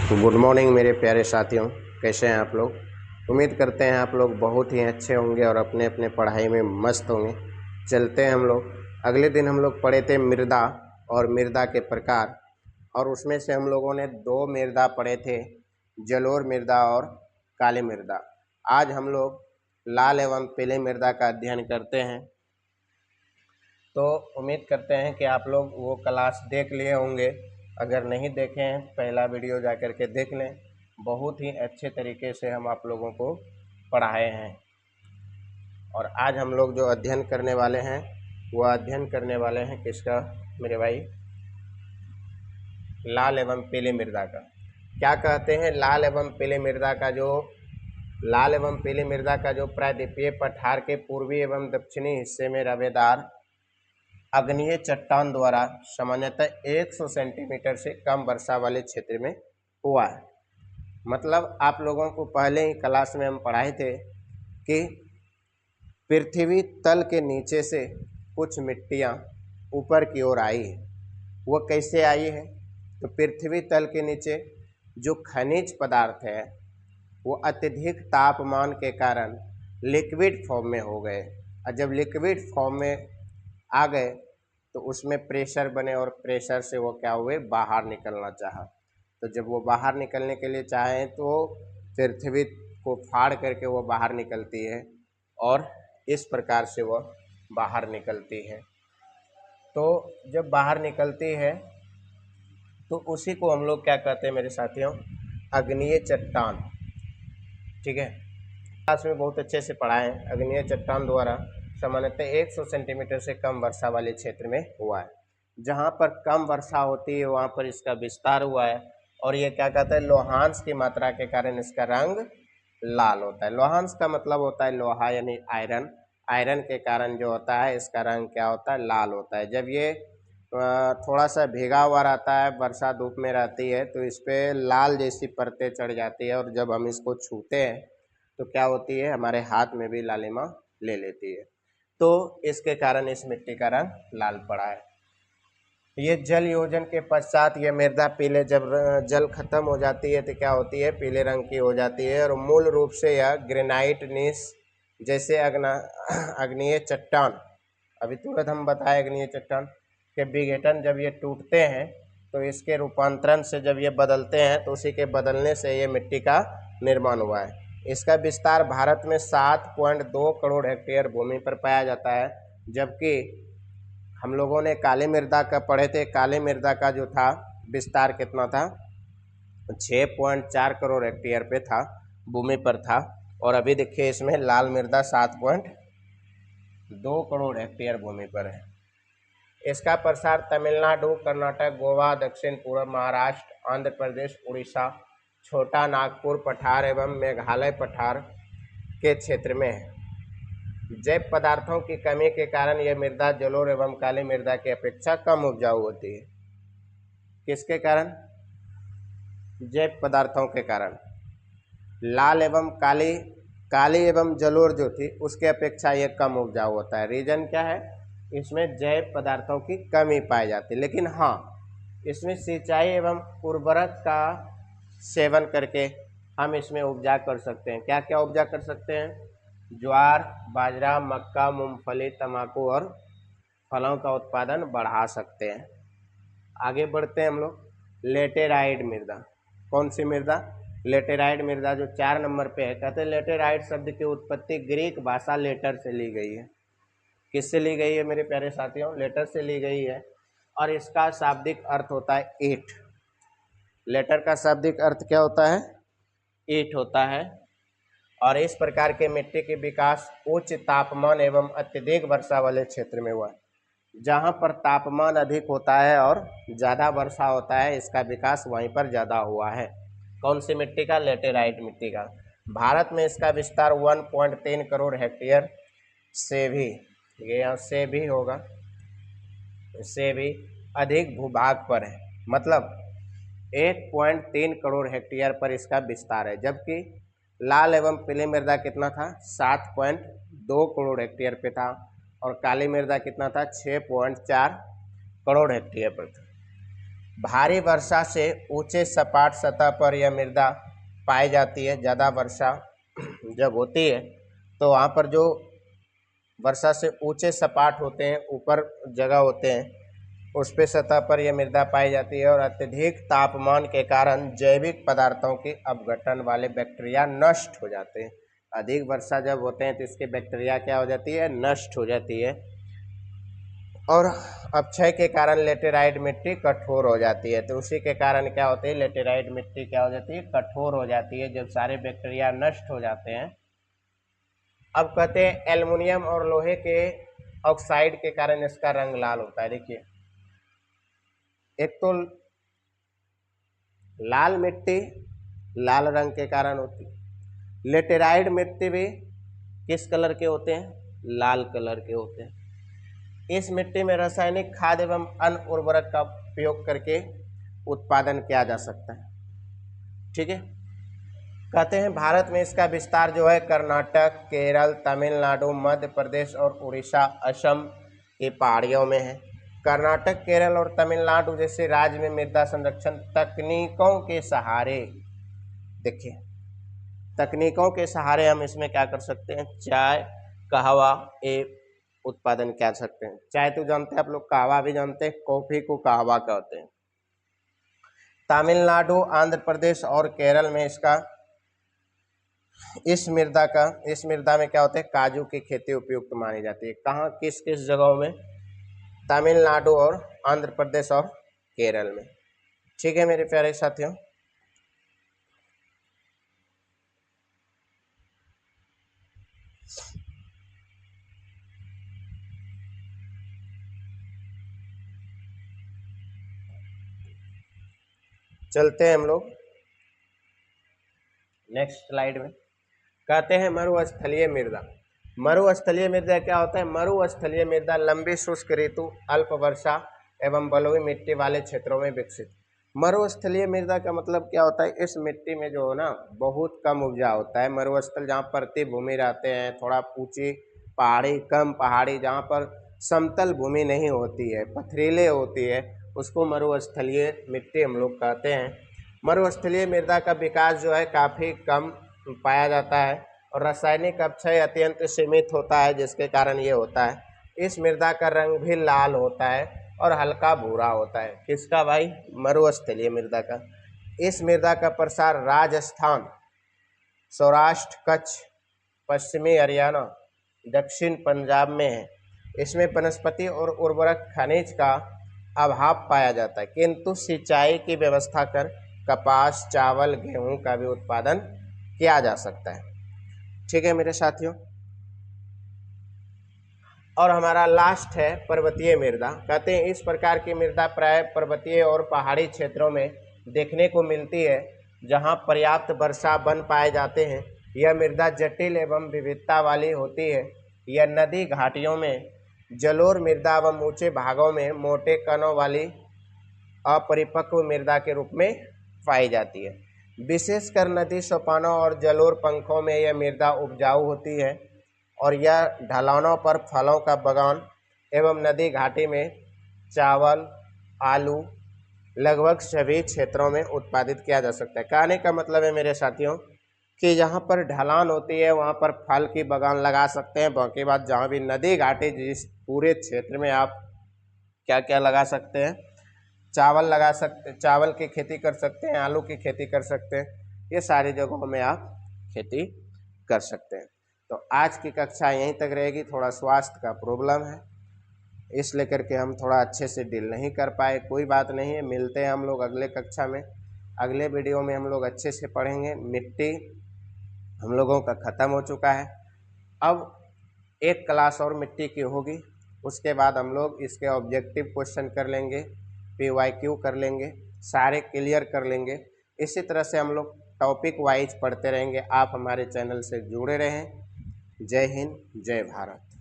तो good morning मेरे प्यारे साथियों, कैसे हैं आप लोग। उम्मीद करते हैं आप लोग बहुत ही अच्छे होंगे और अपने अपने पढ़ाई में मस्त होंगे। चलते हैं हम लोग। अगले दिन हम लोग पढ़े थे मृदा और मृदा के प्रकार, और उसमें से हम लोगों ने दो मृदा पढ़े थे, जलोढ़ मृदा और काली मृदा। आज हम लोग लाल एवं पीली मृदा का अध्ययन करते हैं। तो उम्मीद करते हैं कि आप लोग वो क्लास देख लिए होंगे। अगर नहीं देखे हैं, पहला वीडियो जा कर के देख लें। बहुत ही अच्छे तरीके से हम आप लोगों को पढ़ाए हैं। और आज हम लोग जो अध्ययन करने वाले हैं, वो अध्ययन करने वाले हैं किसका मेरे भाई? लाल एवं पीली मृदा का। क्या कहते हैं? लाल एवं पीली मृदा का जो प्रायद्वीपीय पठार के पूर्वी एवं दक्षिणी हिस्से में रवेदार अग्नीय चट्टान द्वारा सामान्यतः 100 सेंटीमीटर से कम वर्षा वाले क्षेत्र में हुआ है। मतलब आप लोगों को पहले ही क्लास में हम पढ़ाए थे कि पृथ्वी तल के नीचे से कुछ मिट्टियाँ ऊपर की ओर आई है। वो कैसे आई है? तो पृथ्वी तल के नीचे जो खनिज पदार्थ है वो अत्यधिक तापमान के कारण लिक्विड फॉर्म में हो गए, और जब लिक्विड फॉर्म में आ गए तो उसमें प्रेशर बने, और प्रेशर से वो क्या हुए? बाहर निकलना चाहा। तो जब वो बाहर निकलने के लिए चाहें तो पृथ्वी को फाड़ करके वो बाहर निकलती है, और इस प्रकार से वह बाहर निकलती है। तो जब बाहर निकलती है तो उसी को हम लोग क्या कहते हैं मेरे साथियों? अग्नीय चट्टान। ठीक है, क्लास में बहुत अच्छे से पढ़ाएं। अग्नीय चट्टान द्वारा सामान्यतः 100 सेंटीमीटर से कम वर्षा वाले क्षेत्र में हुआ है। जहाँ पर कम वर्षा होती है वहाँ पर इसका विस्तार हुआ है, और ये क्या कहता है? लोहांश की मात्रा के कारण इसका रंग लाल होता है। लोहांश का मतलब होता है लोहा यानी आयरन। आयरन के कारण जो होता है इसका रंग क्या होता है? लाल होता है। जब ये थोड़ा सा भीगा हुआ रहता है, वर्षा धूप में रहती है, तो इस पर लाल जैसी परतें चढ़ जाती है, और जब हम इसको छूते हैं तो क्या होती है? हमारे हाथ में भी लालिमा ले लेती है। तो इसके कारण इस मिट्टी का रंग लाल पड़ा है। ये जल योजन के पश्चात ये मृदा पीले, जब जल खत्म हो जाती है तो क्या होती है? पीले रंग की हो जाती है। और मूल रूप से यह ग्रेनाइट नीस जैसे अग्नीय चट्टान, अभी तुरंत हम बताए अग्नीय चट्टान के विघटन जब ये टूटते हैं तो इसके रूपांतरण से जब ये बदलते हैं तो उसी के बदलने से ये मिट्टी का निर्माण हुआ है। इसका विस्तार भारत में 7.2 करोड़ हेक्टेयर भूमि पर पाया जाता है। जबकि हम लोगों ने काली मृदा का पढ़े थे। काली मृदा का जो था विस्तार कितना था? 6.4 करोड़ हेक्टेयर पे था, भूमि पर था। और अभी देखिए इसमें लाल मृदा 7.2 करोड़ हेक्टेयर भूमि पर है। इसका प्रसार तमिलनाडु, कर्नाटक, गोवा, दक्षिण पूर्व महाराष्ट्र, आंध्र प्रदेश, उड़ीसा, छोटा नागपुर पठार एवं मेघालय पठार के क्षेत्र में है। जैव पदार्थों की कमी के कारण यह मृदा जलोढ़ एवं काली मृदा की अपेक्षा कम उपजाऊ होती है। किसके कारण? जैव पदार्थों के कारण। लाल एवं काली एवं जलोढ़ जो थी उसके अपेक्षा ये कम उपजाऊ होता है। रीजन क्या है? इसमें जैव पदार्थों की कमी पाई जाती है। लेकिन हाँ, इसमें सिंचाई एवं उर्वरक का सेवन करके हम इसमें उपजा कर सकते हैं। क्या क्या उपजा कर सकते हैं? ज्वार, बाजरा, मक्का, मूंगफली, तंबाकू और फलों का उत्पादन बढ़ा सकते हैं। आगे बढ़ते हैं हम लोग। लेटेराइड मृदा। कौन सी मृदा? लेटेराइड मृदा जो 4 नंबर पे है। कहते हैं लेटेराइड शब्द की उत्पत्ति ग्रीक भाषा लेटर से ली गई है। किससे ली गई है मेरे प्यारे साथियों? लेटर से ली गई है। और इसका शाब्दिक अर्थ होता है ईंट। लेटर का शाब्दिक अर्थ क्या होता है? ईंट होता है। और इस प्रकार के मिट्टी के विकास उच्च तापमान एवं अत्यधिक वर्षा वाले क्षेत्र में हुआ। जहाँ पर तापमान अधिक होता है और ज़्यादा वर्षा होता है, इसका विकास वहीं पर ज़्यादा हुआ है। कौन सी मिट्टी का? लेटेराइट मिट्टी का। भारत में इसका विस्तार 1.3 करोड़ हेक्टेयर से भी, ये यहाँ से भी होगा, से भी अधिक भूभाग पर है। मतलब 1.3 करोड़ हेक्टेयर पर इसका विस्तार है। जबकि लाल एवं पीली मृदा कितना था? 7.2 करोड़ हेक्टेयर पे था। और काली मृदा कितना था? 6.4 करोड़ हेक्टेयर पर था। भारी वर्षा से ऊंचे सपाट सतह पर यह मृदा पाई जाती है। ज़्यादा वर्षा जब होती है तो वहाँ पर जो वर्षा से ऊंचे सपाट होते हैं, ऊपर जगह होते हैं, उस पे सतह पर यह मृदा पाई जाती है। और अत्यधिक तापमान के कारण जैविक पदार्थों के अपघटन वाले बैक्टीरिया नष्ट हो जाते हैं। अधिक वर्षा जब होते हैं तो इसके बैक्टीरिया क्या हो जाती है, नष्ट हो जाती है। और अपक्षय के कारण लेटेराइट मिट्टी कठोर हो जाती है। तो उसी के कारण क्या होती है, लेटेराइट मिट्टी क्या हो जाती है, कठोर हो जाती है जब सारे बैक्टीरिया नष्ट हो जाते हैं। अब कहते हैं एल्युमिनियम और लोहे के ऑक्साइड के कारण इसका रंग लाल होता है। देखिए, एक तो लाल मिट्टी लाल रंग के कारण होती है, लेटेराइट मिट्टी भी किस कलर के होते हैं, लाल कलर के होते हैं। इस मिट्टी में रासायनिक खाद एवं अन्य उर्वरक का उपयोग करके उत्पादन किया जा सकता है। ठीक है, कहते हैं भारत में इसका विस्तार जो है कर्नाटक, केरल, तमिलनाडु, मध्य प्रदेश और उड़ीसा, असम की पहाड़ियों में है। कर्नाटक, केरल और तमिलनाडु जैसे राज्य में मृदा संरक्षण तकनीकों के सहारे, देखिए तकनीकों के सहारे हम इसमें क्या कर सकते हैं, चाय, कहवा ए उत्पादन कर सकते हैं। चाय तो जानते हैं आप लोग, कहवा भी जानते हैं, कॉफी को कहवा कहते हैं। तमिलनाडु, आंध्र प्रदेश और केरल में इस मृदा में क्या होता है, काजू की खेती उपयुक्त मानी जाती है। कहाँ, किस किस जगहों में, तमिलनाडु और आंध्र प्रदेश और केरल में। ठीक है मेरे प्यारे साथियों, चलते हैं हम लोग नेक्स्ट स्लाइड में। कहते हैं मरुस्थलीय मृदा। मरुस्थलीय मृदा क्या होता है, मरुस्थलीय मृदा लंबी शुष्क ऋतु, अल्प वर्षा एवं बलुई मिट्टी वाले क्षेत्रों में विकसित। मरुस्थलीय मृदा का मतलब क्या होता है, इस मिट्टी में जो है ना बहुत कम उपजा होता है। मरुस्थल जहाँ परती भूमि रहते हैं, थोड़ा ऊंची पहाड़ी, कम पहाड़ी, जहाँ पर समतल भूमि नहीं होती है, पथरीले होती है, उसको मरुस्थलीय मिट्टी हम लोग कहते हैं। मरुस्थलीय मृदा का विकास जो है काफ़ी कम पाया जाता है और रासायनिक अपक्षय अत्यंत सीमित होता है, जिसके कारण ये होता है। इस मृदा का रंग भी लाल होता है और हल्का भूरा होता है। किसका भाई, मरुस्थलीय मृदा का। इस मृदा का प्रसार राजस्थान, सौराष्ट्र, कच्छ, पश्चिमी हरियाणा, दक्षिण पंजाब में है। इसमें वनस्पति और उर्वरक खनिज का अभाव पाया जाता है, किंतु सिंचाई की व्यवस्था कर कपास, चावल, गेहूं का भी उत्पादन किया जा सकता है। ठीक है मेरे साथियों, और हमारा लास्ट है पर्वतीय मृदा। कहते हैं इस प्रकार की मृदा प्राय पर्वतीय और पहाड़ी क्षेत्रों में देखने को मिलती है, जहां पर्याप्त वर्षा वन पाए जाते हैं। यह मृदा जटिल एवं विविधता वाली होती है। यह नदी घाटियों में जलोढ़ मृदा एवं ऊंचे भागों में मोटे कणों वाली अपरिपक्व मृदा के रूप में पाई जाती है। विशेषकर नदी सोपानों और जलोढ़ पंखों में यह मृदा उपजाऊ होती है और यह ढलानों पर फलों का बागान एवं नदी घाटी में चावल, आलू लगभग सभी क्षेत्रों में उत्पादित किया जा सकता है। कहने का मतलब है मेरे साथियों कि जहाँ पर ढलान होती है वहाँ पर फल की बागान लगा सकते हैं। बाकी बात जहाँ भी नदी घाटी, जिस पूरे क्षेत्र में आप क्या क्या लगा सकते हैं, चावल लगा सकते, चावल की खेती कर सकते हैं, आलू की खेती कर सकते हैं, ये सारी जगहों में आप खेती कर सकते हैं। तो आज की कक्षा यहीं तक रहेगी। थोड़ा स्वास्थ्य का प्रॉब्लम है, इस लेकर के हम थोड़ा अच्छे से डील नहीं कर पाए। कोई बात नहीं है, मिलते हैं हम लोग अगले कक्षा में। अगले वीडियो में हम लोग अच्छे से पढ़ेंगे। मिट्टी हम लोगों का ख़त्म हो चुका है, अब एक क्लास और मिट्टी की होगी। उसके बाद हम लोग इसके ऑब्जेक्टिव क्वेश्चन कर लेंगे, PYQ कर लेंगे, सारे क्लियर कर लेंगे। इसी तरह से हम लोग टॉपिक वाइज पढ़ते रहेंगे। आप हमारे चैनल से जुड़े रहें। जय हिंद, जय भारत।